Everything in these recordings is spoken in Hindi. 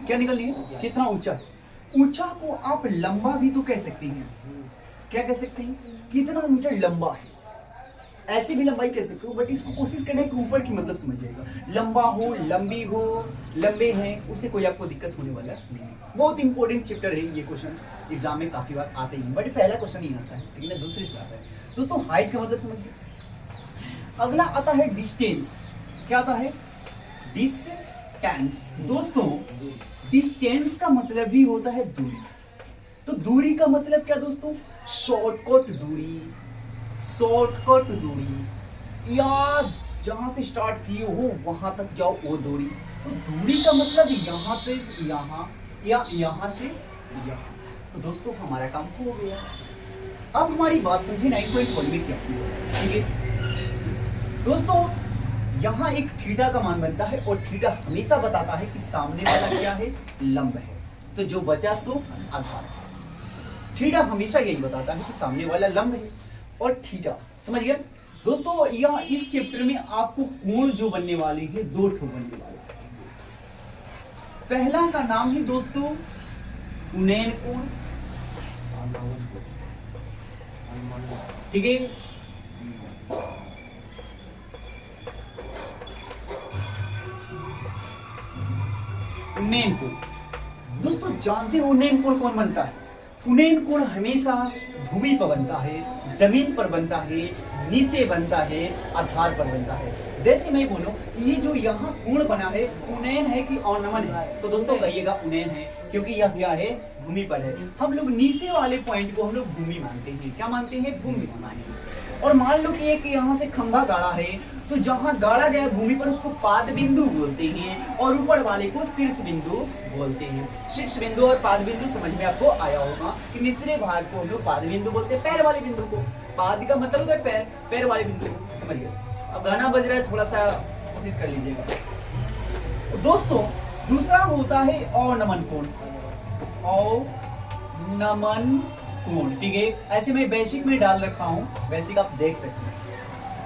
क्या निकलनी है, कितना ऊंचा है। ऊंचा को आप लंबा भी तो कह सकते हैं, क्या कह सकते हैं, कितना मीटर लंबा है, ऐसे भी लंबाई कह सकते हो, बट इसको कोशिश करना है कि ऊपर की मतलब समझिएगा। लंबा हो, लंबी हो, लंबे हैं, उससे कोई आपको दिक्कत होने वाला नहीं है। बहुत इंपॉर्टेंट चैप्टर है ये, क्वेश्चन एग्जाम में काफी बार आते ही, बट पहला क्वेश्चन ही आता है, ठीक है, दूसरे से आता है। दोस्तों हाइट का मतलब समझिए। अगला आता है डिस्टेंस। क्या आता है, डिस्टेंस। दोस्तों डिस्टेंस का मतलब भी होता है दूरी। तो दूरी का मतलब क्या दोस्तों, शॉर्टकट दूरी, शॉर्टकट दूरी, या जहां से स्टार्ट किए हो वहां तक जाओ वो दूरी। तो दूरी का मतलब यहाँ से यहाँ या यहाँ से यहाँ। तो दोस्तों हमारा काम हो गया। अब हमारी बात समझिए 9.1 में क्या हुआ, ठीक है दोस्तों। यहाँ एक थीटा का मान बनता है और थीटा हमेशा बताता है कि सामने वाला क्या है, लंब है। तो जो बचा सो आधार है। थीटा हमेशा यही बताता है कि सामने वाला लंब है और थीटा, समझ गए दोस्तों। यह इस चैप्टर में आपको कोण जो बनने वाले हैं, दो ठो बनने वाले हैं। पहला का नाम है दोस्तों उन्नयन कोण, ठीक है। उन्नयन कोण दोस्तों जानते हो उन्नयन कोण कौन बनता है। उन्नयन कोण हमेशा भूमि पर बनता है, जमीन पर बनता है, नीचे बनता है, आधार पर बनता है। जैसे मैं बोलूं ये जो यहाँ कोण बना है उन्नयन है कि अवनमन है, तो दोस्तों कहिएगा उन्नयन है, क्योंकि यह क्या है, भूमि पर है। हम लोग नीचे वाले पॉइंट को हम लोग भूमि मानते हैं, क्या मानते हैं, भूमि मानते हैं। और मान लो कि एक यहाँ से खंभा गाड़ा है, तो जहां गाड़ा गया भूमि पर उसको पाद बिंदु बोलते हैं, और ऊपर वाले को शीर्ष बिंदु बोलते हैं। शीर्ष बिंदु और पाद बिंदु समझ में आपको आया होगा कि निचले भाग को हम लोग पाद बिंदु बोलते हैं, पैर वाले बिंदु को। पाद का मतलब है पैर, पैर वाले बिंदु को, समझ गए। अब गाना बज रहा है, थोड़ा सा कोशिश कर लीजिएगा। दोस्तों दूसरा होता है अवनमन कोण, अवनमन कोण, ठीक है। ऐसे मैं बेसिक में डाल रखा हूं, बेसिक आप देख सकते हैं,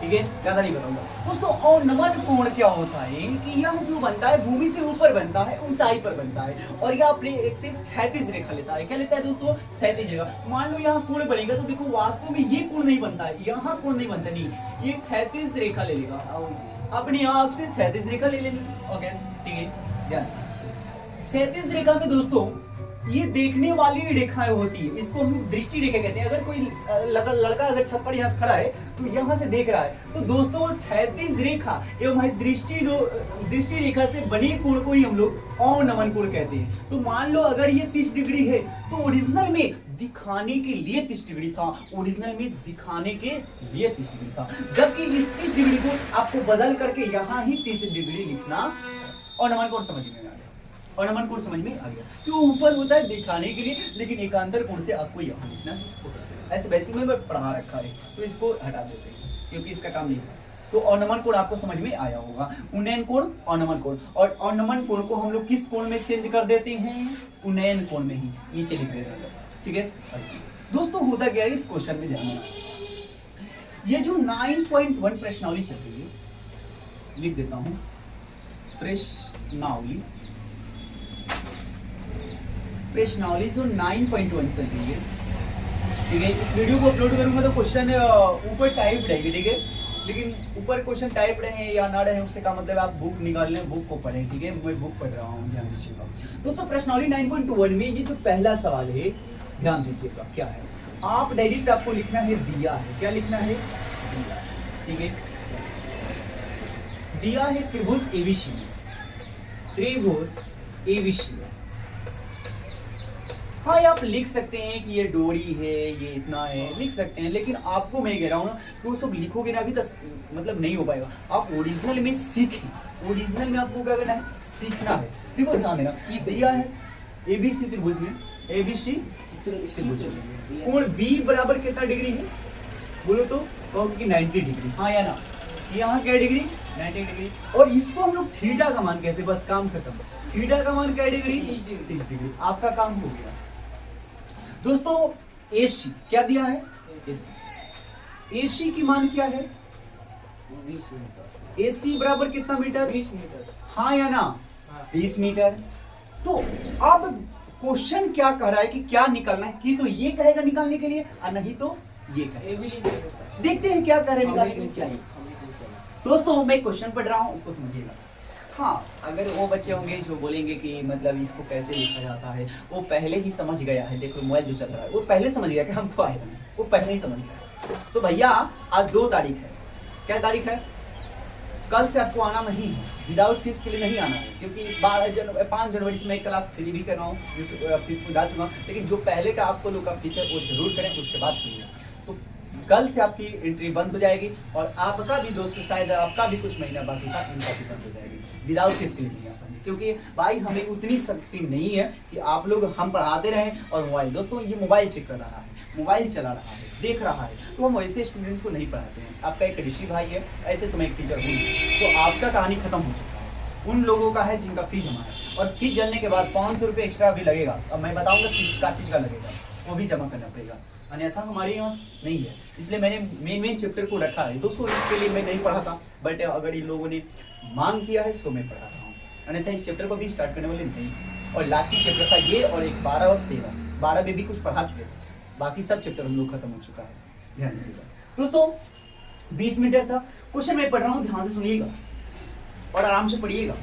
ठीक है, ज्यादा नहीं बताऊंगा दोस्तों। अवनमन कोण क्या होता है कि यह जो बनता है भूमि से ऊपर बनता है, ऊंचाई पर बनता है, और यह अपने एक से क्षैतिज रेखा लेता है। क्या लेता है दोस्तों, क्षैतिज रेखा। मान लो यहाँ कोण बनेगा तो देखो वास्तव में ये कोण नहीं बनता है, यहाँ कोण नहीं बनता, नहीं, ये क्षैतिज रेखा ले लेगा, अपने आप से क्षैतिज रेखा ले लेनी, ओके, ठीक है। ध्यान, क्षैतिज रेखा में दोस्तों ये देखने वाली रेखाएं होती है, इसको हम दृष्टि रेखा कहते हैं। अगर कोई लड़का अगर छत पर यहाँ से खड़ा है तो यहाँ से देख रहा है, तो दोस्तों क्षैतिज रेखा एवं दृष्टि रेखा से बने कोण को ही हम लोग अवनमन कोण कहते हैं। तो मान लो अगर ये 30 डिग्री है तो ओरिजिनल में दिखाने के लिए 30 डिग्री था, ओरिजिनल में दिखाने के लिए 30 डिग्री था, जबकि इस 30 डिग्री को आपको बदल करके यहाँ ही 30 डिग्री लिखना। अवनमन कोण समझ में आ गया, अवनमन कोण समझ में आ गया। क्यों, ऊपर होता है दिखाने के लिए, लेकिन एकांतर कोण से आपको यहाँ लिखना है। ऐसे बेसिक में पढ़ा रखा है, तो इसको हटा देते हैं क्योंकि इसका काम नहीं है। तो अवनमन कोण आपको समझ में आया होगा। उन्नयन कोण, अवनमन कोण, और अवनमन कोण को हम लोग किस कोण में चेंज कर देते हैं, उन्नयन कोण में ही, नीचे लिख देते हैं, ठीक है दोस्तों। होता क्या है इस क्वेश्चन में, जानना ये जो 9.1 प्रश्नावली चल रही है, लिख देता हूं प्रश्नावली, प्रश्नावली जो 9.1 चल रही है, ठीक है। इस वीडियो को अपलोड करूंगा तो क्वेश्चन ऊपर टाइप रहेगी, ठीक है, लेकिन ऊपर क्वेश्चन टाइप रहे या ना रहे उससे का मतलब आप बुक निकाल लें, बुक को पढ़ें, ठीक है। मैं बुक पढ़ रहा हूँ, ध्यान दीजिएगा दोस्तों। प्रश्नावली 9.1 में ये जो पहला सवाल है, ध्यान दीजिएगा क्या है। आप डायरेक्ट आपको लिखना है दिया है, क्या लिखना है, दिया, ठीक है। दिया है त्रिभुज एबीसी, त्रिभुज एबीसी। हाँ आप लिख सकते हैं कि ये डोरी है, ये इतना है, लिख सकते हैं, लेकिन आपको मैं कह रहा हूँ ना कि वो सब लिखोगे ना अभी तक मतलब नहीं हो पाएगा। आप ओरिजिनल में सीखें, ओरिजिनल में आपको क्या करना है, सीखना है। देखो ध्यान देना, दिया है एबीसी त्रिभुज में, एबीसी त्रिभुज में कोण बी बराबर कितना डिग्री है, बोलो तो कहोगे कि 90 डिग्री, हाँ या ना। यहाँ क्या डिग्री, 90 डिग्री, और इसको हम लोग थीटा का मान कहते हैं, बस काम खत्म। थीटा का मान क्या डिग्री, 30 डिग्री, आपका काम हो गया दोस्तों। एसी क्या दिया है, एसी की मान क्या है, 20 मीटर। एसी बराबर कितना मीटर, 20 मीटर, हाँ या ना, 20 मीटर। तो अब क्वेश्चन क्या कह रहा है कि क्या निकालना है, कि तो ये कहेगा निकालने के लिए और नहीं तो ये कहेगा। देखते हैं क्या कह रहे हैं निकालने के लिए। चाहिए दोस्तों मैं क्वेश्चन पढ़ रहा हूँ, उसको समझिएगा। हाँ, अगर वो बच्चे होंगे जो बोलेंगे कि मतलब इसको कैसे लिखा जाता है, वो पहले ही समझ गया है। देखो मोबाइल जो चल रहा है वो पहले समझ गया कि हमको आएगा नहीं, वो पहले ही समझ गया। तो भैया आज 2 तारीख है, क्या तारीख है? कल से आपको आना नहीं है, विदाउट फीस के लिए नहीं आना है, क्योंकि 5 जनवरी से मैं क्लास फ्री भी कर रहा हूँ, फीस में डाल चुका हूँ। लेकिन जो पहले का आपको लोग का फीस है वो जरूर करें, उसके बाद कीजिए। तो कल से आपकी एंट्री बंद हो जाएगी और आपका भी दोस्त शायद आपका भी कुछ महीना बाकी था, इनका भी बंद हो जाएगी। विदाउट फीस के लिए नहीं आ पाएंगे, क्योंकि भाई हमें उतनी शक्ति नहीं है कि आप लोग हम पढ़ाते रहें और मोबाइल, दोस्तों ये मोबाइल चेक कर रहा है, मोबाइल चला रहा है, देख रहा है, तो हम वैसे स्टूडेंट्स को नहीं पढ़ाते हैं। आपका एक ऋषि भाई है, ऐसे तो मैं एक टीचर हूँ, तो आपका कहानी खत्म हो चुका है। उन लोगों का है जिनका फीस जमा है, और फीस जलने के बाद 500 रुपये एक्स्ट्रा भी लगेगा। अब मैं बताऊंगा किस का चीज़ का लगेगा, वो भी जमा करना पड़ेगा, अन्यथा हमारे यहाँ नहीं है। इसलिए मैंने मेन चैप्टर को रखा है दोस्तों, इसके लिए मैं नहीं पढ़ाता, बट अगर इन लोगों ने मांग किया है तो मैं पढ़ा रहा हूँ, अन्यथा इस चैप्टर को भी स्टार्ट करने वाले नहीं। और लास्ट चैप्टर था ये, और एक 12 और 13, 12 में भी कुछ पढ़ा चुके थे, बाकी सब चैप्टर हम लोग खत्म हो चुका है। ध्यान दीजिएगा दोस्तों, 20 मिनट था। क्वेश्चन मैं पढ़ रहा हूँ, ध्यान से सुनिएगा और आराम से पढ़िएगा।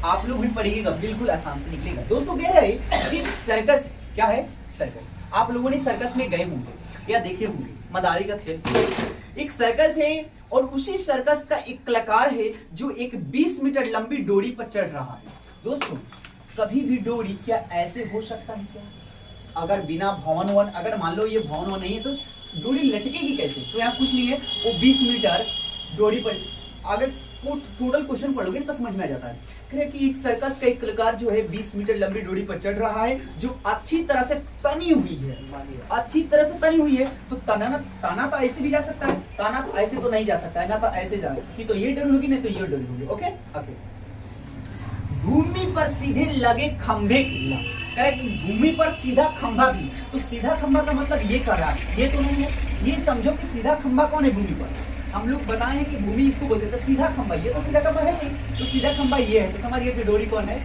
आप लोग भी पढ़िएगा, बिल्कुल आसान से निकलेगा। दोस्तों कह रहे हैं कि सर्कस है, क्या है? सर्कस। आप लोगों ने सर्कस में गए होंगे या देखे होंगे, मदारी का खेल। एक सर्कस है और उसी सर्कस का एक कलाकार है जो एक 20 मीटर लंबी डोरी पर चढ़ रहा है। दोस्तों कभी भी डोरी क्या ऐसे हो सकता है क्या? अगर बिना भवन वन, अगर मान लो ये भवन वन नहीं है तो डोरी लटकेगी कैसे? तो यहाँ कुछ नहीं है, वो 20 मीटर डोरी पर, अगर टोटल क्वेश्चन पढ़ोगे तो समझ में आ जाता है। कह रहे कि एक सर्कस का एक कलाकार जो है 20 मीटर लंबी डोरी पर चढ़ रहा है, जो अच्छी तरह से तनी हुई है, अच्छी तरह से तनी हुई है। तो ताना तो ऐसे भी जा सकता है, ताना तो ऐसे तो नहीं जा सकता है ना, तो ऐसे जा कि तो ये डोरी होगी नहीं तो ये डोरी होगी। Okay okay. भूमि पर सीधे लगे खंभे की, भूमि पर सीधा खंभा भी, तो सीधा खंभा का मतलब ये कर रहा है, ये तो नहीं है। ये समझो कि सीधा खंभा कौन है भूमि पर? हम लोग बताएं कि भूमि इसको बोलते थे सीधा खंभा, ये तो सीधा खंभा है नहीं, तो सीधा खंभा ये है। तो समझिए कि डोरी कौन है?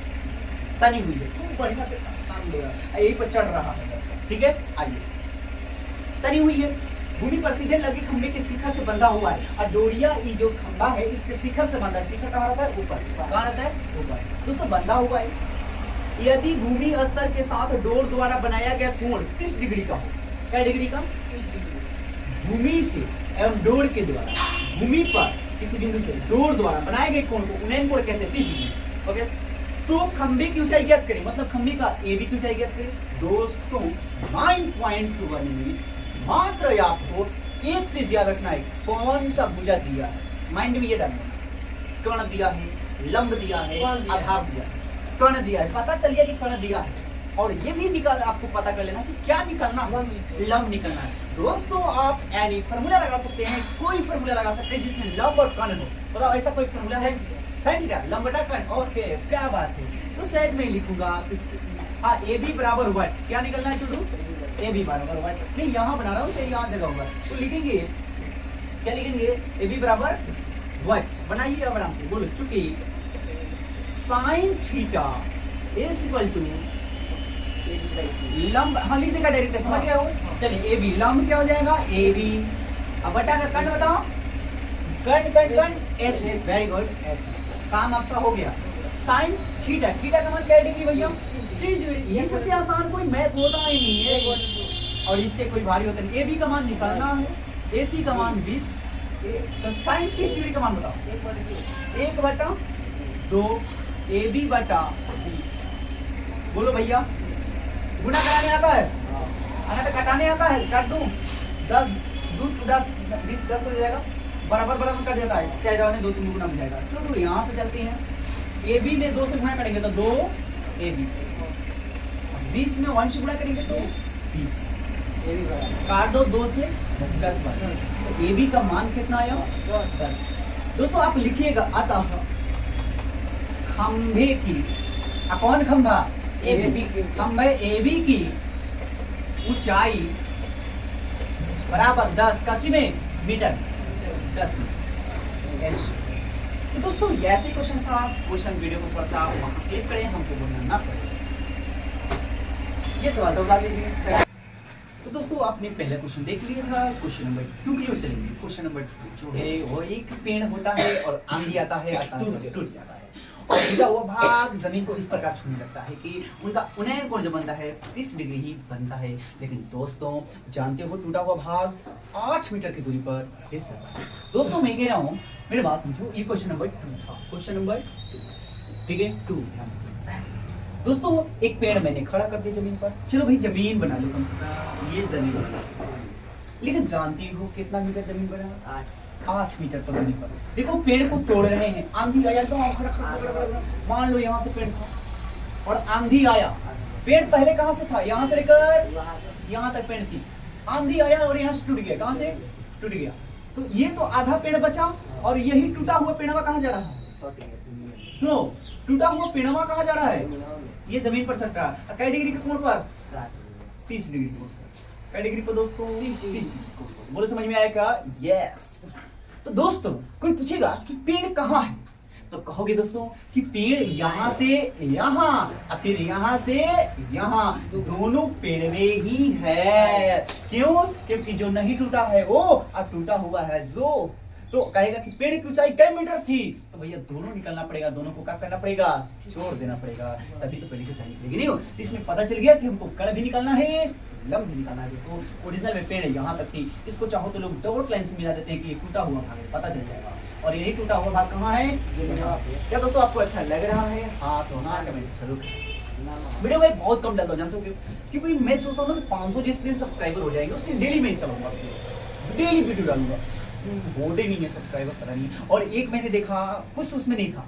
तनी हुई है, खूब बढ़िया से काम दे रहा है, यही पर चढ़ रहा है। ठीक है, आइए, तनी हुई है, भूमि पर सीधे लगे खंभे के शिखर से बंधा हुआ है, और डोरिया ये जो खंभा है इसके शिखर से बंधा है। शिखर कहाँ रहता है? ऊपर। कहाँ रहता है? ऊपर। दोस्तों बंधा हुआ है। यदि भूमि स्तर के साथ डोर द्वारा बनाया गया कोण 30 डिग्री का हो, क्या डिग्री का? भूमि से एवं डोर के द्वारा, भूमि पर किसी बिंदु से डोर द्वारा बनाए गए कोण को उन्नयन कोण कहते हैं, 30 डिग्री। ओके, तो खंभे की ऊंचाई ज्ञात करें, मतलब खंभे का एबी की ऊंचाई ज्ञात करें। दोस्तों 9.21 में मात्र आपको एक चीज याद रखना है, कौन सा भुजा दिया है, माइंड में ये डालना, कर्ण दिया है, लंब दिया है, आधार दिया है, कर्ण दिया है, पता चल गया कि कर्ण दिया है। और ये भी निकाल, आपको पता कर लेना कि क्या निकलना, लंब निकलना है। दोस्तों आप एनी फॉर्मूला लगा सकते हैं, कोई फॉर्मूला लगा सकते हैं जिसमें लंब और कर्ण हो। बताओ ऐसा कोई फॉर्मूला है? साइन का लंब बटा कर्ण। ओके, क्या बात है। तो शायद मैं लिखूंगा, हाँ, ए बी बराबर हुआ, क्या निकलना है चुटू? ए बी बराबर हुआ, नहीं यहाँ बना रहा हूँ, चाहिए यहाँ जगह हुआ, तो लिखेंगे क्या लिखेंगे? ए बी बराबर व्हाट, बनाइए अब आराम से बोलो। चूंकि sine theta is equal to लंब, हाँ लिख देगा डायरेक्ट, समझ गया हो? चलिए ए बी, लंब क्या हो जाएगा? ए बी, अब बटा का कर्ण बताओ, कर्ण एस, वेरी गुड, एस। काम आपका हो गया। साइन थीटा, थीटा का मान क्या है डिग्री भैया? 30 डिग्री। ये सबसे आसान कोई मैथ होता ही नहीं है, और इससे कोई भारी होता नहीं। ए बी का मान निकालना है, ए सी का मान 20, तो साइन 30 डिग्री का मान बताओ? 1/2 ए बी बटा 20। बोलो भैया, गुना कराने आता है? आना तो घटाने आता है? काट दूं 10 दूध 10 20 10 हो जाएगा, बराबर बराबर कट जाता है, चाहे जाने 2-3 गुना हो जाएगा। चलो यहाँ से चलते हैं, ए बी में 2 से गुना करेंगे तो 2 ए बी, 20 में 1 से गुना करेंगे तो 20, काट दो 2 से 10 बार, तो ए बी का मान कितना आया? 10। दोस्तों आप लिखिएगा, अतः खंभे की, कौन खंभा? खंभे ए बी की ऊंचाई बराबर 10 कच्ची में मीटर, 10 इंच। तो दोस्तों ऐसे क्वेश्चन वीडियो को थोड़ा सा वहाँ क्लिक करें, हमको बोलना ना पड़े। पूछिए सवाल तो उतार लीजिए। तो दोस्तों आपने पहला क्वेश्चन देख लिया था। क्वेश्चन नंबर 2 की ओर चलेंगे। क्वेश्चन नंबर 2 जो है वो एक पेड़ होता है और आंधी आता है, अचानक टूट जाता है और टूटा हुआ भाग जमीन को इस प्रकार छूने लगता है कि उनका उन्नयन कोण जो बनता है 30 डिग्री ही बनता है। लेकिन दोस्तों जानते हो टूटा हुआ भाग 8 मीटर की दूरी पर गिर जाता है। दोस्तों मैं कह रहा हूँ, मेरी बात समझो, ये क्वेश्चन नंबर 2 था। क्वेश्चन नंबर 2, ठीक है, 2 दोस्तों एक पेड़ मैंने खड़ा कर दिया जमीन पर। चलो भाई जमीन बना लो, कम से कम ये जमीन बना। लेकिन जानती हो कितना मीटर जमीन बना? 8 मीटर पर जमीन पर। देखो पेड़ को तोड़ रहे हैं, आंधी आया तो मान लो यहाँ से पेड़ था और आंधी आया। पेड़ पहले कहाँ से था? यहाँ से लेकर यहाँ तक पेड़ थी। आंधी आया और यहाँ से टूट गया। कहाँ से टूट गया? तो ये तो आधा पेड़ बचा और यही टूटा हुआ पेड़वा कहाँ जा रहा है? सुनो, टूटा हुआ पेड़वा कहाँ जा रहा है? ये जमीन पर सट रहा है। कै डिग्री के कोण पर? 30 डिग्री कोण पर। कै डिग्री पर दोस्तों? 30 डिग्री कोण पर। बोलो समझ में आया क्या? यस। तो दोस्तों कोई पूछेगा कि पेड़ कहाँ है, तो कहोगे दोस्तों कि पेड़ यहाँ से यहाँ और फिर यहाँ से यहाँ, दोनों पेड़वे ही है। क्यों? क्योंकि जो नहीं टूटा है वो और टूटा हुआ है जो। तो कहेगा कि पेड़ की ऊंचाई कै मीटर थी, तो भैया दोनों निकलना पड़ेगा, दोनों को क्या करना पड़ेगा? छोड़ देना पड़ेगा, तभी तो पेड़ की ऊंचाई निकलेगी। नहीं हो तो इसमें पता चल गया कि हमको कण भी निकालना है, लंब भी निकालना है। दोस्तों ओरिजिनल में पेड़ यहाँ तक थी, इसको चाहो तो लोग डॉट लाइन से मिला देते हैं कि ये टूटा हुआ भाग है, पता चल जाएगा। और यही टूटा हुआ भाग कहाँ है? क्या दोस्तों आपको अच्छा लग रहा है? हाँ तो हाँ कमेंट जरूर। वीडियो में बहुत कम डालो, जानते हो क्यों? क्योंकि मैं सोच रहा हूँ 500 जिस दिन सब्सक्राइबर हो जाएंगे उस दिन डेली में चलाऊंगा, डेली वीडियो डालूंगा। होते नहीं है सब्सक्राइबर, पता नहीं। और एक मैंने देखा कुछ उसमें नहीं था,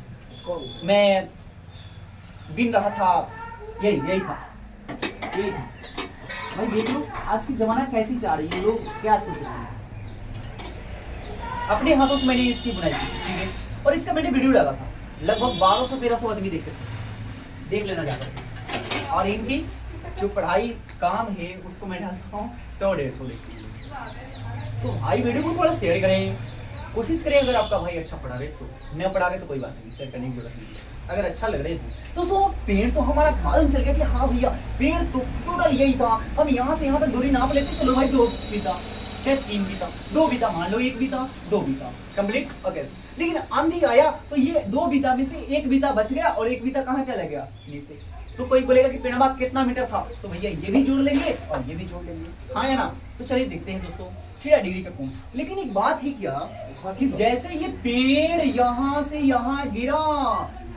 मैं गिन रहा था, यही था। भाई देख लो आज की जमाना कैसी चाह रही है, लोग क्या सोच रहे हैं। अपने हाथों से मैंने इसकी बुनाई की, ठीक है, और इसका मैंने वीडियो डाला था। लगभग 1200-1300 आदमी देखते थे, देख लेना जाकर। और इनकी जो पढ़ाई काम है उसको मैं डालता हूँ 100-150 देखते हैं। तो भाई वीडियो को थोड़ा शेयर करें, कोशिश करें। अगर आपका भाई अच्छा पढ़ा रहे तो, न पढ़ा रहे तो कोई बात नहीं, शेयर करने की जरूरत नहीं। अगर अच्छा लग रहे तो दोस्तों पेड़ तो हमारा मालूम चल गया कि हाँ भैया पेड़ तो टोटल यही था। हम यहाँ से यहाँ तक दूरी नाप लेते, चलो भाई 2 बीता, क्या 3 बीता, 2 बीता, मान लो 1 बीता, 2 बीता कंप्लीट। ओके, लेकिन आंधी आया तो ये 2 बीता में से 1 बीता बच गया और 1 बीता कहाँ चला गया? नीचे। तो कोई बोलेगा कि पेड़वा कितना मीटर था, तो भैया ये भी जोड़ लेंगे और ये भी जोड़ लेंगे, हाँ या ना? तो चलिए देखते हैं दोस्तों 3 डिग्री का कोण। लेकिन एक बात ही क्या कि जैसे ये पेड़ यहाँ से यहाँ गिरा,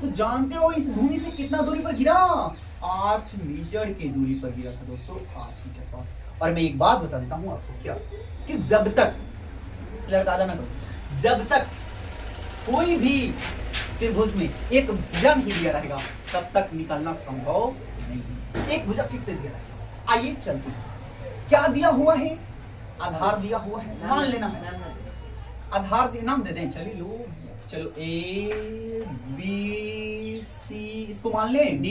तो जानते हो इस भूमि से कितना दूरी पर गिरा? 8 मीटर की दूरी पर गिरा था दोस्तों, 8 मीटर पर। और मैं एक बात बता देता हूँ आपको, क्या कि जब तक लड़का ना करो, जब तक कोई भी त्रिभुज में एक भुजा नहीं दिया रहेगा तब तक निकालना संभव नहीं। एक भुजा फिक्स दिया रहेगा। आइए चलते हैं, क्या दिया हुआ है? आधार दिया हुआ है, मान लेना है आधार नाम दे दें। चलिए लो, चलो A B C इसको मान ले D,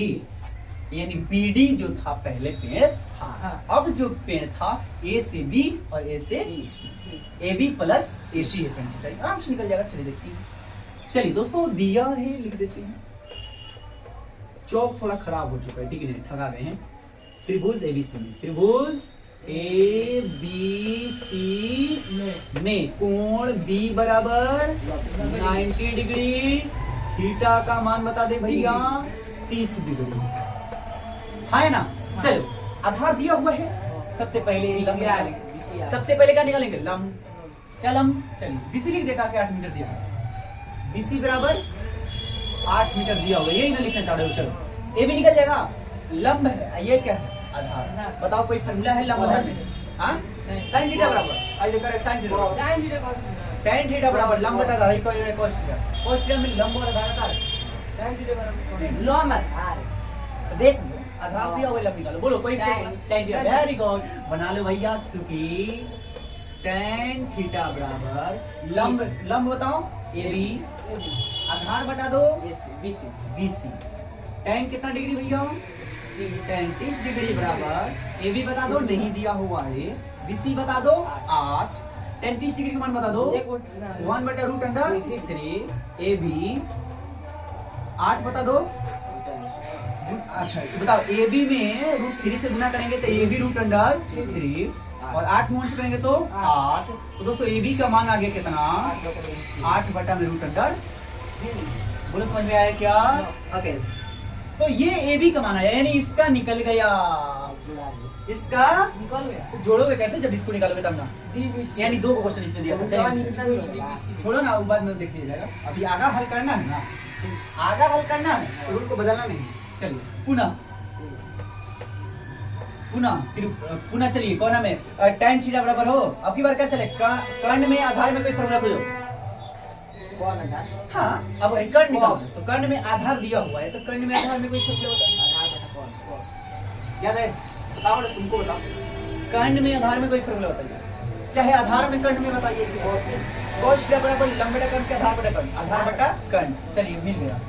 यानी BD जो था पहले पेड़ था। अब जो पेड़ था A से B और A से C, AB प्लस AC है पेड़, आराम से निकल जाएगा। चलिए देखते हैं। चलिए दोस्तों दिया है, लिख देते हैं। चौक थोड़ा खराब हो चुका है, ठीक है, ठगा गए हैं। त्रिभुज ABC में, त्रिभुज ABC में कोण B बराबर 90 डिग्री, थीटा का मान बता दे भैया 30 डिग्री, है ना? चलो आधार दिया हुआ है, सबसे पहले क्या निकालेंगे? लंब। क्या लंब? चलिए BC लिख देखा कि 8 मीटर दिया है, BC बराबर 8 मीटर दिया हुआ, यही ना लिखना चाह रहे हो। चलो AB निकल जाएगा, लंब है, ये क्या है? आधार। बताओ कोई फार्मूला है लंब आधार में? हाँ, sin थीटा बराबर, आइए correct, sin theta tan theta बराबर लंब बटा आधार, कोई cos थीटा, cos थीटा में लंब और आधार आता है, tan थीटा बराबर लंब आधार। देख लो आधार दिया हुआ, लंब निकालो, बोलो कोई tan थीटा, वेरी गुड, बना लो भैया सुकी। tan थीटा बराबर लंब बताओ AB, आधार बता दो BC। tan कितना डिग्री भैया? 30 डिग्री बराबर AB बता दो, नहीं दिया हुआ है, BC बता दो 8, 30 डिग्री का मान बता दो 1/√3, AB 8 बता दो अच्छा तो बताओ ए बी में √3 से गुना करेंगे तो ए बी √3 और 8 में से करेंगे तो 8। तो दोस्तों ए बी का मान आ गया कितना 8 बटा में √3। बोलो समझ में आया क्या? ओके तो ये ए बी का मान आया यानी इसका निकल गया। इसका निकल गया। तो जोड़ोगे कैसे जब इसको निकालोगे तब ना, यानी 2 को क्वेश्चन इसमें दिया था। चलिए छोड़ो ना, वो बाद में देख लिया जाएगा। अभी आगा हल करना है ना, आगा हल करना है, रूल को बदलना नहीं। चलिए पुनः पुनः चलिए कोना में tan थीटा बराबर हो। अब की बार क्या चले कर्ण में आधार में कोई फॉर्मूला खोजो। हाँ अब कर्ण निकालो तो कर्ण में आधार दिया हुआ है तो कर्ण में आधार में कोई फॉर्मूला होता है याद है? बताओ ना, तुमको बताओ कर्ण में आधार में कोई फॉर्मूला बताइए, चाहे आधार में कर्ण में बताइए। cos थीटा बराबर लंब बटा कर्ण के आधार बटा कर्ण, आधार बटा कर्ण। चलिए मिल गया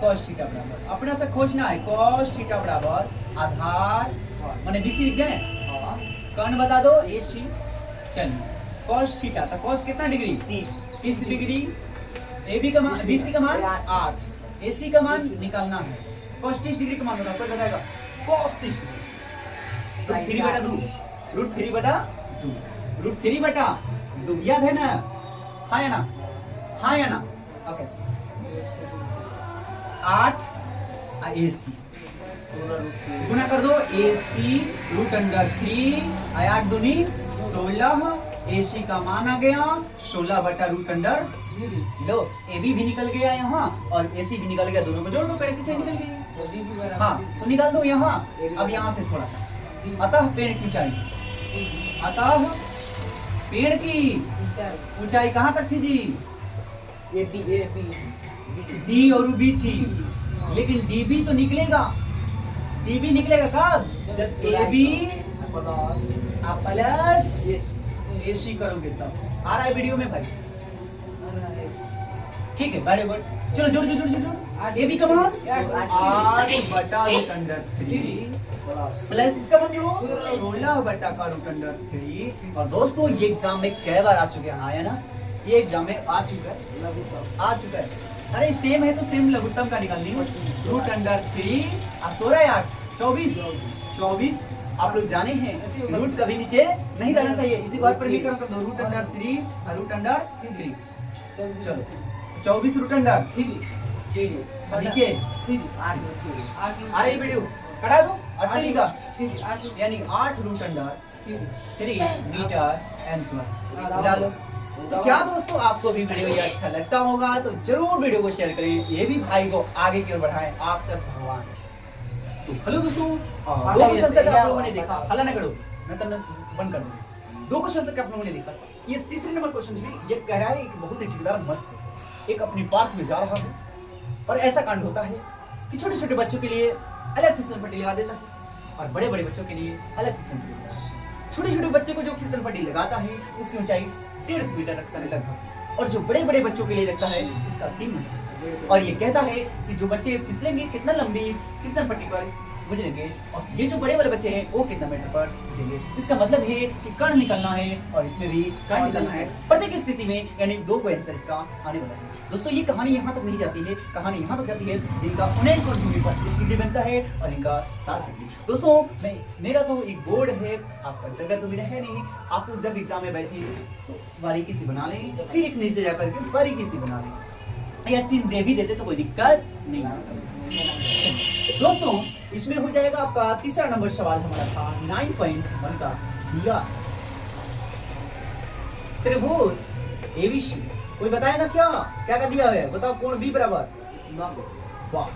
cos थीटा बराबर, अपना से खोजना है cos थीटा बराबर आधार माने BC लिख गए, कर्ण बता दो AC। चलिए cos थीटा तो cos कितना डिग्री 30 डिग्री, AB का मान BC का मान 8, AC का मान निकालना है। cos 30 डिग्री का मान बताओ, कोई बताएगा? cos 30 3 बटा 2 √3 बटा 2 √3 बटा 2 याद है ना? हाँ या ना? हाँ या ना? ओके 8 और AC गुना कर दो AC √3 और 8 दूनी 16, AC का मान आ गया 16 बटा √3। लो AB भी निकल गया यहाँ और AC भी निकल गया, दोनों को जोड़ दो, पेड़ की निकल गई। हाँ तो निकाल दो यहाँ। अब यहाँ से थोड़ा सा अतः पेड़ की ऊंचाई, अतः पेड़ की ऊंचाई कहाँ तक थी जी? D और B थी, लेकिन DB तो निकलेगा। DB निकलेगा कब? जब AB प्लस AC करोगे तब। आ रहा है वीडियो में भाई? ठीक है वेरी गुड। चलो जोड़ जोड़ जोड़ जोड़। AB का मान 8 बटा √3 प्लस इसका मान जो 16 बटा का √3। और दोस्तों ये एग्जाम में कई बार आ चुके हैं, हाँ या ना? ये एग्जाम में आ चुका है। अरे सेम है तो सेम लघुत्तम का निकाल ली √3 और 16 8 24। आप लोग जाने हैं रूट कभी नीचे नहीं रहना चाहिए, इसी बात पर लिख कर दो √3 और √3। चलो 24 √3 नीचे आ रही वीडियो कटा दो 8 का यानी 8 √3 मीटर आंसर डालो। तो क्या दोस्तों आपको भी वीडियो ये अच्छा लगता होगा तो जरूर वीडियो को शेयर करें, ये भी भाई को आगे की ओर बढ़ाएं। आप सब भगवान। तो हेलो दोस्तों, 2 क्वेश्चन से आप लोगों ने देखा, हल्ला ना करो मैं तो बंद कर दूं। 2 क्वेश्चन से आप लोगों ने देखा, ये तीसरे नंबर क्वेश्चन भी ये कह रहा है कि बहुत ही ठेकेदार मस्त है, एक अपनी पार्क में जा रहा है और ऐसा कांड होता है कि छोटे छोटे बच्चों के लिए अलग फिसल पट्टी लगा देता है और बड़े बड़े बच्चों के लिए अलग फिसल पट्टी लगाता है। छोटे छोटे बच्चे को जो फिसल पट्टी लगाता है उसकी ऊंचाई 1.5 मीटर रखता है लगभग, और जो बड़े बड़े बच्चों के लिए लगता है उसका 3 मीटर। और ये कहता है कि जो बच्चे फिसलेंगे कितना लंबी फिसल पट्टी पर गुजरेंगे और ये जो बड़े वाले बच्चे हैं वो कितना मीटर पर गुजरेंगे। इसका मतलब है कि कर्ण निकलना है और इसमें भी कर्ण निकलना है प्रत्येक स्थिति में, यानी 2 को आंसर इसका आने वाला है। दोस्तों ये कहानी यहाँ तक नहीं जाती है, कहानी यहाँ तक जाती है जिनका 19 डिग्री बनता है और इनका 60 डिग्री। दोस्तों मेरा तो एक बोर्ड है, आपका जगह तो मेरा है नहीं, आप लोग जब एग्जाम में बैठे तो बारीकी से बना लें, फिर एक नीचे जाकर के बारीकी से बना लें, या चिन्ह दे भी देते तो कोई दिक्कत नहीं है। दोस्तों इसमें हो जाएगा आपका तीसरा नंबर सवाल हमारा था 9.1 का दिया त्रिभुज ABC। कोई बताएगा क्या क्या का दिया है? बताओ कोण B बराबर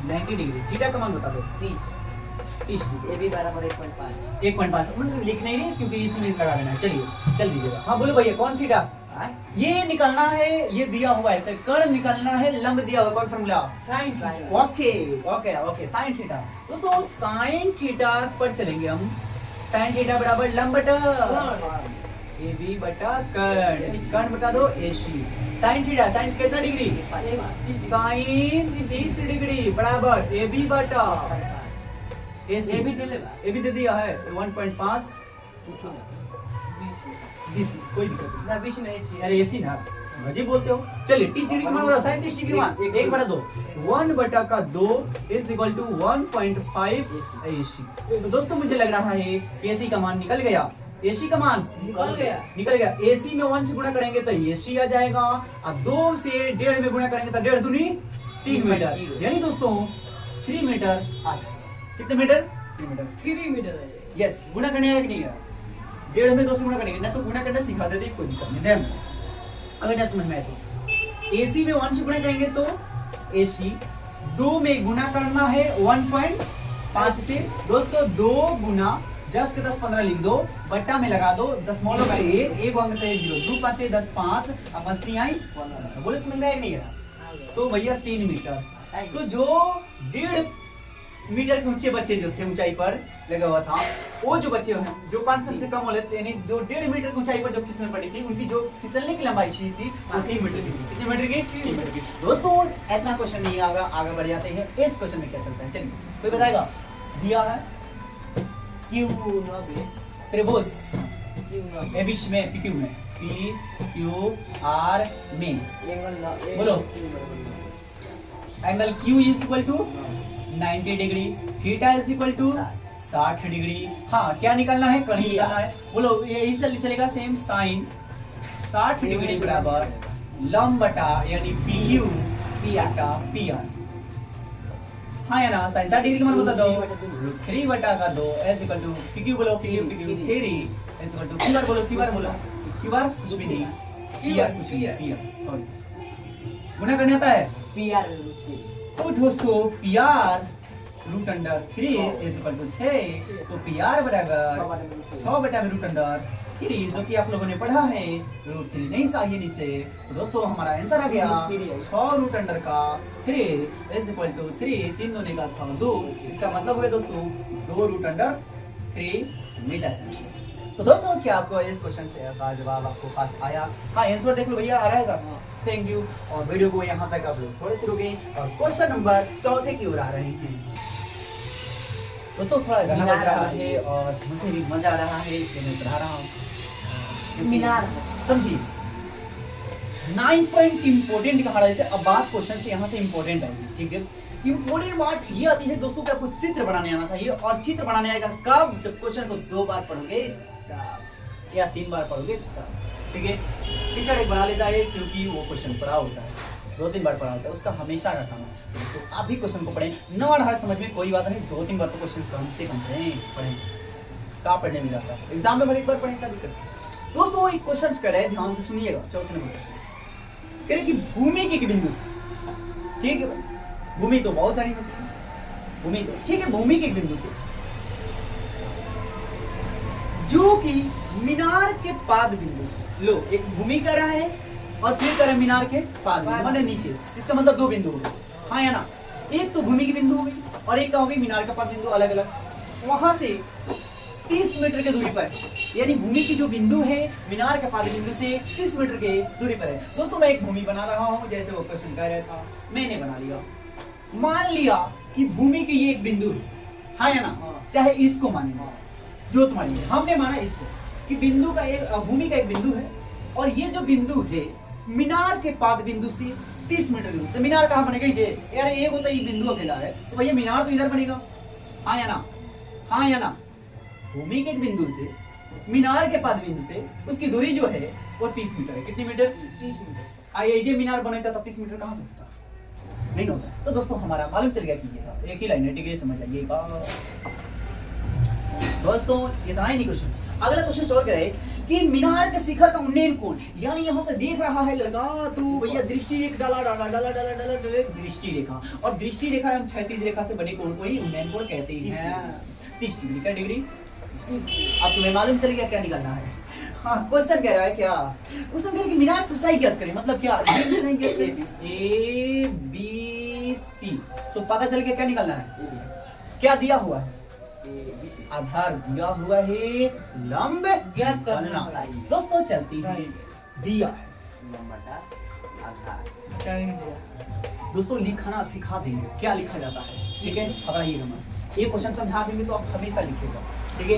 90 डिग्री, थीटा का मान बता दो 30 डिग्री, AB बराबर 1.5 1.5 लिख नहीं रहे क्योंकि इसी में लगा देना है। चलिए चल दीजिएगा। हाँ बोलो भैया कौन थीटा ये निकलना है, ये दिया हुआ है तो कर्ण निकलना है, लंब दिया हुआ कौन formula? sin। Okay sin theta. दोस्तों sin थीटा पर चलेंगे हम। sin थीटा बराबर लंब बटा AB बटा कर्ण बटा दो AC। sin थीटा sin कितना डिग्री? sin 30 डिग्री बराबर AB बटा AC। AB दे दिया है 1.5 कोई दिक्कत नहीं। अरे AC ना अजीब बोलते हो। चलिए 30 डिग्री का मान बता, साइन 30 डिग्री का मान 1/2, 1/2 इज इक्वल टू 1.5 AC। तो दोस्तों मुझे लग रहा है AC का मान निकल गया। AC का मान निकल गया। AC में 1 से गुणा करेंगे तो AC आ जाएगा, और 2 से 1.5 में गुणा करेंगे तो 1.5 दूनी 3 मीटर, यानी दोस्तों 3 मीटर आ जाएगा। कितने मीटर? 3 मीटर। 3 मीटर है। यस, गुणा करने आया कि नहीं आया? 1.5 में 2 से गुणा करेंगे ना, तो गुणा करना सिखा देते, कोई दिक्कत नहीं। ध्यान दो, अगर ना समझ में आए तो AC में 1 से गुणा करेंगे तो AC 2 में गुणा करना है 1.5 से। दोस्तों 2 गुना 10 के 10 15 लिख दो, बट्टा में लगा दो, दशमलव का 1 अंक से 0, 2 5 10 5, अब मस्ती आई, बोले समझ में आया कि नहीं आया? तो भैया 3 मीटर। तो जो 1.5 मीटर के ऊंचे बच्चे जो थे ऊंचाई पर लगा हुआ था, वो जो बच्चे हैं जो 5 साल से कम वाले थे, यानी जो 1.5 मीटर की ऊंचाई पर जो फिसल पड़ी थी, उनकी जो फिसलने की लंबाई थी वो 3 मीटर की थी। कितने मीटर की? 3 मीटर की। दोस्तों इतना क्वेश्चन नहीं आगा, आगे बढ़ जाते हैं। इस क्वेश्चन में क्या चलता है, चलिए कोई बताएगा? दिया है क्यू त्रिभुज एबिश में PQ में PQR में बोलो angle Q is equal to 90 degree, theta is equal to 60 degree. हाँ, क्या निकालना है? कहीं निकालना है। बोलो ये इससे चलेगा सेम, साइन 60 डिग्री बराबर लंब बटा यानी PU बटा PR। हाँ या ना? साइन 60 डिग्री का मान बता दो, 3/2 इज इक्वल टू PQ बोलो, PQ 3 is equal to QR बोलो, QR बोलो, QR कुछ भी नहीं, PR कुछ भी नहीं, PR सॉरी, गुणा करने आता है PR। तो दोस्तों PR root under 3 is equal to 6, तो PR बराबर 100/√3, जो कि आप लोगों ने पढ़ा है √3 नहीं चाहिए नीचे। तो दोस्तों हमारा आंसर आ गया 100√3 इज इक्वल टू 3, 3 दूनी का 6, 2। इसका मतलब है दोस्तों 2√3 मीटर। तो दोस्तों क्या आपको इस क्वेश्चन से का जवाब आपको पास आया? हाँ, आंसर देख लो भैया, आ रहेगा। Thank you. और वीडियो को यहाँ तक आप लोग थोड़े से रुके और क्वेश्चन नंबर 14 की ओर आ रहे हैं। दोस्तों थोड़ा गाना बज रहा है और मुझे भी मजा आ रहा है, इसलिए मैं पढ़ा रहा हूँ। मीनार समझिए 9 पॉइंट इंपोर्टेंट कहा रहते हैं। अब बात क्वेश्चन से यहाँ से इंपोर्टेंट आएगी, ठीक है? इंपोर्टेंट बात ये आती है दोस्तों कि आपको चित्र बनाने आना चाहिए, और चित्र बनाने आएगा कब? जब क्वेश्चन को 2 बार पढ़ोगे या 3 बार पढ़ोगे, ठीक है? टीचर एक बना लेता है क्योंकि वो क्वेश्चन पढ़ा होता है, 2-3 बार पढ़ा होता है, उसका हमेशा का काम है। तो आप भी क्वेश्चन को पढ़ें, न रहा समझ में कोई बात नहीं, 2-3 बार तो क्वेश्चन कम से कम पढ़ें। क्या पढ़ने में जाता है एग्जाम में, भले एक बार पढ़ें, क्या दिक्कत? दोस्तों एक क्वेश्चन करे, ध्यान से सुनिएगा। 4 नंबर क्वेश्चन कह रहे कि भूमि के बिंदु से, ठीक है? भूमि तो बहुत सारी होती है, भूमि तो ठीक है, भूमि के बिंदु से जो कि मीनार के पाद बिंदु से, लो एक भूमि कर रहा है और फिर कर रहा है मीनार के पाद बिंदु माने नीचे, इसका मतलब 2 बिंदु हो गए। हाँ या ना? एक तो भूमि की बिंदु हो गई और एक क्या हो गई? मीनार का पाद बिंदु, अलग अलग। वहां से 30 मीटर की दूरी पर, यानी भूमि की जो बिंदु है मीनार के पाद बिंदु से 30 मीटर के दूरी पर है। दोस्तों मैं एक भूमि बना रहा हूँ, जैसे वो क्वेश्चन कह रहा था, मैंने बना लिया। मान लिया कि भूमि की ये एक बिंदु है, हाँ या ना? चाहे इसको माने, जो तुम्हारी है, हमने माना इसको कि बिंदु का एक, भूमि का एक बिंदु है, और ये जो बिंदु है मीनार के पाद बिंदु से 30 मीटर दूर। तो मीनार कहाँ बनेगा? ये यार एक होता है, ये बिंदु अकेला है, तो भैया मीनार तो इधर बनेगा, हाँ या ना? हाँ या ना? भूमि के एक बिंदु से मीनार के पाद बिंदु से उसकी दूरी जो है वो 30 मीटर है। कितनी मीटर? 30 मीटर। ये मीनार बनेगा तब 30 मीटर कहाँ से होता? नहीं होता। तो दोस्तों हमारा मालूम चल गया कि ये एक ही लाइन है, ठीक है? समझ आइएगा दोस्तों, इतना ही नहीं क्वेश्चन। अगला क्वेश्चन और कह रहे कि मीनार के शिखर का उन्नयन कोण, यानी यहाँ से देख रहा है लड़का, तो भैया दृष्टि रेखा डाला दृष्टि रेखा, और दृष्टि रेखा एवं क्षैतिज रेखा से बने कोण को ही उन्नयन कोण कहते हैं। 30 डिग्री का डिग्री। अब तुम्हें मालूम चल गया क्या निकालना है? हाँ, क्वेश्चन कह रहा है क्या? क्वेश्चन कह रहा है कि मीनार की ऊंचाई ज्ञात करें, मतलब क्या? A B C। तो पता चल गया क्या निकालना है? क्या दिया हुआ है? आधार दिया हुआ है, लंब ज्ञात करना। दोस्तों चलती है, दिया है दोस्तों, लिखना सिखा देंगे, क्या लिखा जाता है, ठीक है? पकड़ाइएगा मत, ये क्वेश्चन समझा देंगे तो आप हमेशा लिखिएगा, ठीक है?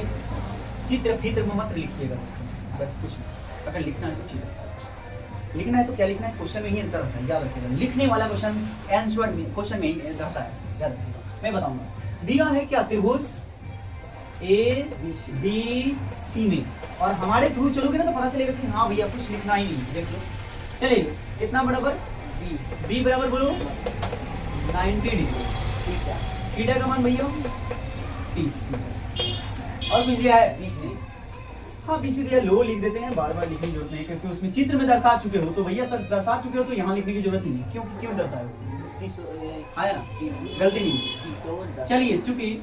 चित्र फित्र में मत लिखिएगा दोस्तों, बस कुछ नहीं, अगर लिखना है तो चित्र। लिखना है तो क्या लिखना है, क्वेश्चन में ही आंसर रहता है, याद रखिएगा। लिखने वाला क्वेश्चन आंसर में क्वेश्चन में ही रहता है, याद रखिएगा। मैं बताऊंगा दिया है क्या, त्रिभुज ए बी सी में, और हमारे थ्रू चलोगे ना तो पता चलेगा कि हाँ भैया कुछ लिखना ही नहीं। देख लो, चलिए कितना बराबर बी बराबर बोलो 90 डिग्री, ठीक है। थीटा का मान भैया 30, और कुछ दिया है, हाँ बीसी दिया, लो लिख देते हैं, बार बार लिखने की जरूरत नहीं, क्योंकि उसमें चित्र में दर्शा चुके हो तो भैया तक दर्शा चुके हो तो यहाँ लिखने की जरूरत नहीं है, क्योंकि क्यों दर्शाए हो, आया ना, गलती नहीं। चलिए चूंकि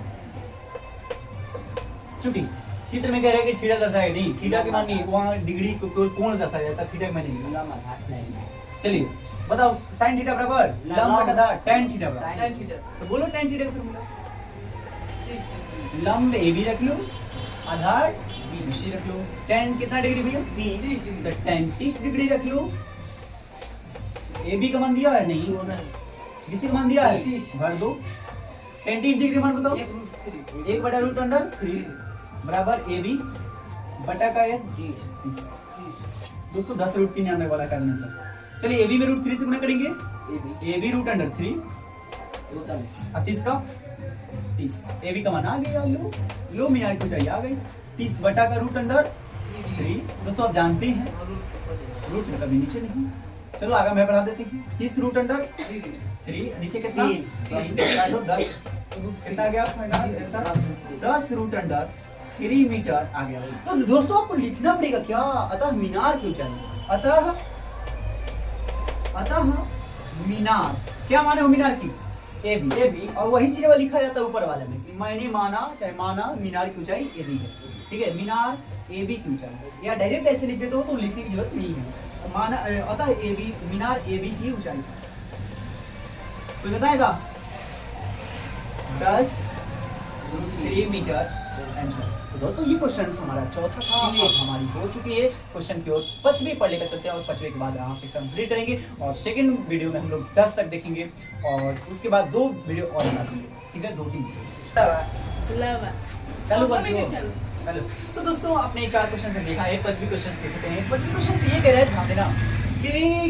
चित्र में कह रहे हैं कि थीटा दर्शाए नहीं, थीटा के मान नहीं, वहाँ डिग्री को कोण दर्शाया जाता है, थीटा के मान नहीं। चलिए बताओ, साइन थीटा बराबर लंब बटा tan थीटा बराबर, tan थीटा। तो बोलो tan थीटा का फॉर्मूला, लंब ए बी रख लो, आधार BC रख लो, tan कितना डिग्री भैया 30, तो tan 30 डिग्री रख लो। ए बी का मान दिया है नहीं, BC का मान दिया है, 30 भर दो। tan 30 डिग्री मान बताओ, 1 बटा रूट अंडर 3 बराबर ए बी बटा का है 30। दोस्तों 10 रूट 3 आने वाला करने से, चलिए ए बी में रूट 3 से गुना करेंगे, ए बी रूट अंडर 3 और 30 का 30, ए बी का मान आ गया, लो मिनट को चाहिए आ गई 30 बटा का रूट अंडर 3। दोस्तों आप जानते हैं रूट में कभी नीचे नहीं, चलो आगे मैं बढ़ा देती हूँ, 30 रूट अंडर 3 नीचे कितना 10 कितना गया, 10 रूट अंडर 3 मीटर आ गया। तो दोस्तों आपको लिखना पड़ेगा क्या, अतः मीनार क्यों चाहिए, अतः मीनार, क्या माने हो मीनार की, ए बी, और वही चीज लिखा जाता है ऊपर वाले में, मैंने माना चाहे माना मीनार की ऊंचाई ए बी है, ठीक है, मीनार ए बी की ऊंचाई, या डायरेक्ट ऐसे लिख देते हो तो लिखने की जरूरत नहीं है, माना अतः A B Minar A B की ऊंचाई, कोई बताएगा 10 रूट 3 मीटर आंसर। तो दोस्तों ये क्वेश्चन हमारा चौथा था, अब हमारी हो चुकी है क्वेश्चन की ओर 5वीं पढ़ लेकर चलते हैं, और 5वीं के बाद यहाँ से कंप्लीट करेंगे, और सेकंड वीडियो में हम लोग 10 तक देखेंगे, और उसके बाद 2 वीडियो और बना देंगे, ठीक है, 2-3 चलो हेलो। तो दोस्तों आपने 4 क्वेश्चन से देखा है, 5वीं क्वेश्चन देखते हैं। 5वीं क्वेश्चन से ये कह रहे हैं, ध्यान देना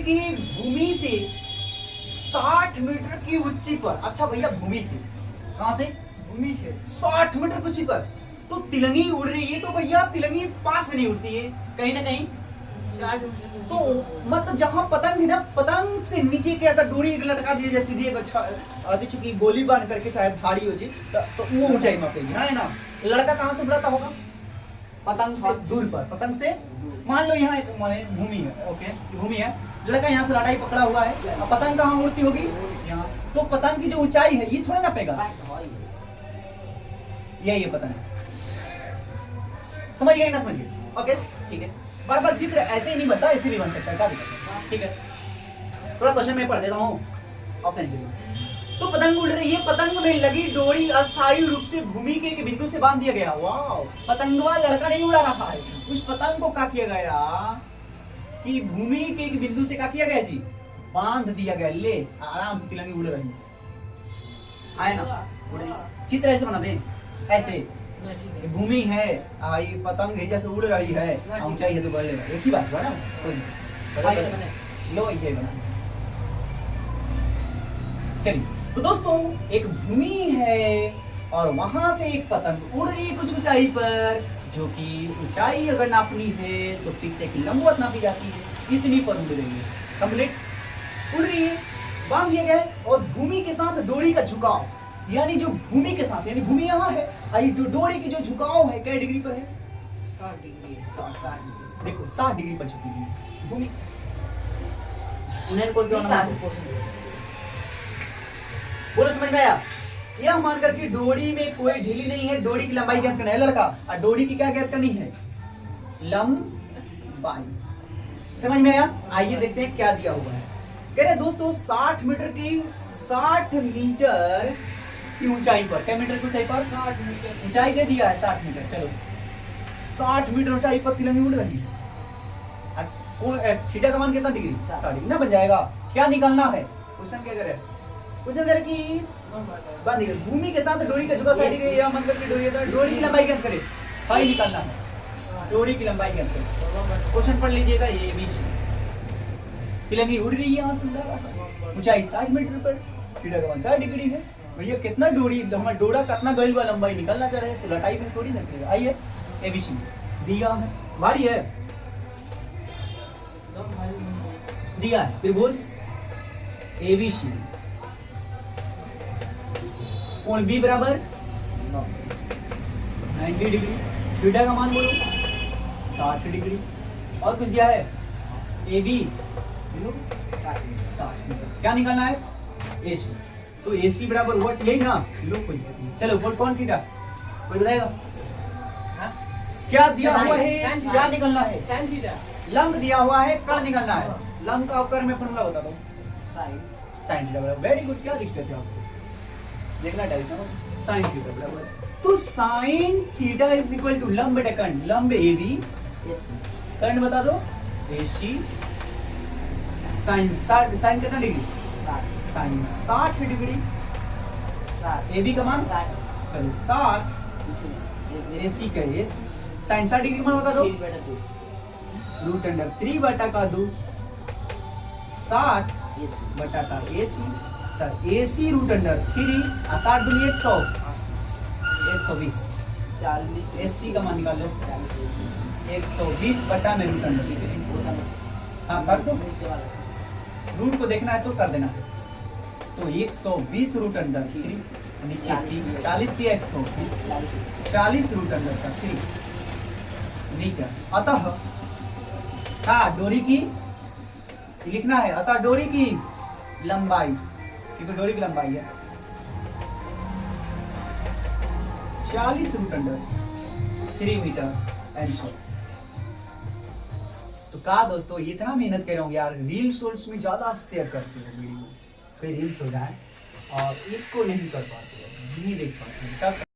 कि भूमि से 60 मीटर की ऊंचाई पर, अच्छा भैया भूमि से, कहां से, भूमि से 60 मीटर की ऊंचाई पर तो तिलंगी उड़ रही है, तो भैया तिलंगी पास में नहीं उड़ती है कहीं ना कहीं, तो मतलब जहां पतंग है ना, पतंग से नीचे क्या था, डोरी लटका दिए जैसे दिए चूंकि गोली बांध करके चाहे भारी हो जाए तो वो ऊंचाई मापेगी, है ना। लड़का कहां से उड़ाता होगा, पतंग से दूर पर, पतंग से, मान लो यहाँ एक भूमि है, ओके भूमि है, लड़का यहाँ से लड़ाई पकड़ा हुआ है, अब पतंग कहाँ उड़ती होगी यहाँ, तो पतंग की जो ऊंचाई है ये थोड़ा ना पेगा, ये पता नहीं, समझ गए ना, समझ गए, ओके ठीक है। बार बार चित्र ऐसे ही नहीं बनता, ऐसे भी बन सकता है, क्या दिक्कत है, ठीक है। थोड़ा क्वेश्चन मैं पढ़ देता हूँ ऑफलाइन। तो पतंग उड़ रही है, पतंग में लगी डोरी अस्थायी रूप से भूमि के एक बिंदु से बांध दिया गया। वाह, पतंगवा लड़का नहीं उड़ा रहा है, उस पतंग को क्या किया गया कि भूमि के एक बिंदु से क्या किया गया जी, बांध दिया गया, ले आराम से तिलंगी उड़ रही है ना। चित्र ऐसे बना दें, ऐसे भूमि है, ये पतंग है जैसे उड़ रही है, ऊंचाई है तो बढ़ लेगा, एक ही बात हुआ ना, लो ये बना। चलिए तो दोस्तों एक भूमि है और वहां से एक पतंग उड़ रही है कुछ ऊंचाई पर, जो कि ऊंचाई अगर नापनी है तो ठीक से लंबवत नापी जाती है, इतनी पर उड़ रही है, कंप्लीट उड़ रही है, बांध दिया गया है। और भूमि के साथ डोरी का झुकाव, यानी जो भूमि के साथ, यानी भूमि यहाँ है, जो डोरी की जो झुकाव है क्या डिग्री पर है, 60 डिग्री, देखो 60 डिग्री पर झुकी है भूमि। बोलो समझ में आया, यह मान करके डोरी में कोई ढीली नहीं है, डोरी की लंबाई ज्ञात करना है लड़का, और डोरी की क्या ज्ञात करनी है, लंबाई। समझ में आया, आइए देखते हैं क्या दिया हुआ है। कह रहे दोस्तों 60 मीटर की ऊंचाई पर, क्या मीटर की ऊंचाई पर, 60 मीटर ऊंचाई दे दिया है, 60 मीटर, चलो 60 मीटर ऊंचाई पर तिलंगी उड़ रही है, थीटा का मान कितना डिग्री, 60 ना बन जाएगा। क्या निकालना है, क्वेश्चन क्या करे, क्वेश्चन करे कि बांधिए भूमि के साथ डोरी का झुकाव 60 डिग्री, या मतलब कि डोरी की लंबाई ज्ञात करे, फाई निकालना है, डोरी की लंबाई ज्ञात करे। क्वेश्चन पढ़ लीजिएगा, ये भी तिलंगी उड़ रही है यहाँ से लगातार। ऊंचाई 60 मीटर पर, थीटा का मान 60 डिग्री है। भैया कितना डोरी हमारा डोरा कितना गल हुआ, लंबाई निकलना चाह रहे हैं तो लटाई में थोड़ी निकलेगा। आइए एबीसी दिया है, भारी है, दिया है त्रिभुज एबीसी, कोण बी बराबर 90 डिग्री, थीटा का मान बोलो 60 डिग्री, और कुछ दिया है ए बी 60 मीटर। क्या निकालना है? एसी। तो एसी बराबर व्हाट, यही ना, लो कोई चलो बोल कौन थीटा, कोई बताएगा क्या दिया हुआ है, क्या निकलना है? साइन थीटा, लंब दिया हुआ है, कर्ण निकलना है। लंब का अवकर्ण में फॉर्मूला बता दो, साइन साइन थीटा बराबर। वेरी गुड, क्या दिक्कत है आपको, देखना टेंशन, साइन थीटा बराबर। तो sine theta is equal to लंब बटे कर्ण, लंब ए बी, कर्ण बता दो एसी, साइन 60, साइन कितना degree, sine 60 degree, A B का मान चलो 60, एसी का एस, साइन 60 डिग्री मान बता दो, रूट अंडर 3 बटा का 2, 60 बटा का एसी, तो एसी रूट अंडर 3 और 60 दूनी 100, 120, 40 एसी का मान निकाल लो 120 बटा में रूट अंडर 3। हाँ कर दो, रूट को देखना है तो कर देना। तो 120 रूट अंडर 3, नीचे 3, 40 थी 120, 40 रूट अंडर का 3 मीटर। अतः हाँ डोरी की लिखना है, अतः डोरी की लंबाई, क्योंकि डोरी की लंबाई है 40 root under 3 metre and short. तो कहा दोस्तों इतना मेहनत कर रहे होंगे यार, रील शॉर्ट्स में ज्यादा आप शेयर करते हो वीडियो, फिर रील्स हो जाए और इसको नहीं कर पाते हो, नहीं देख पाते हो।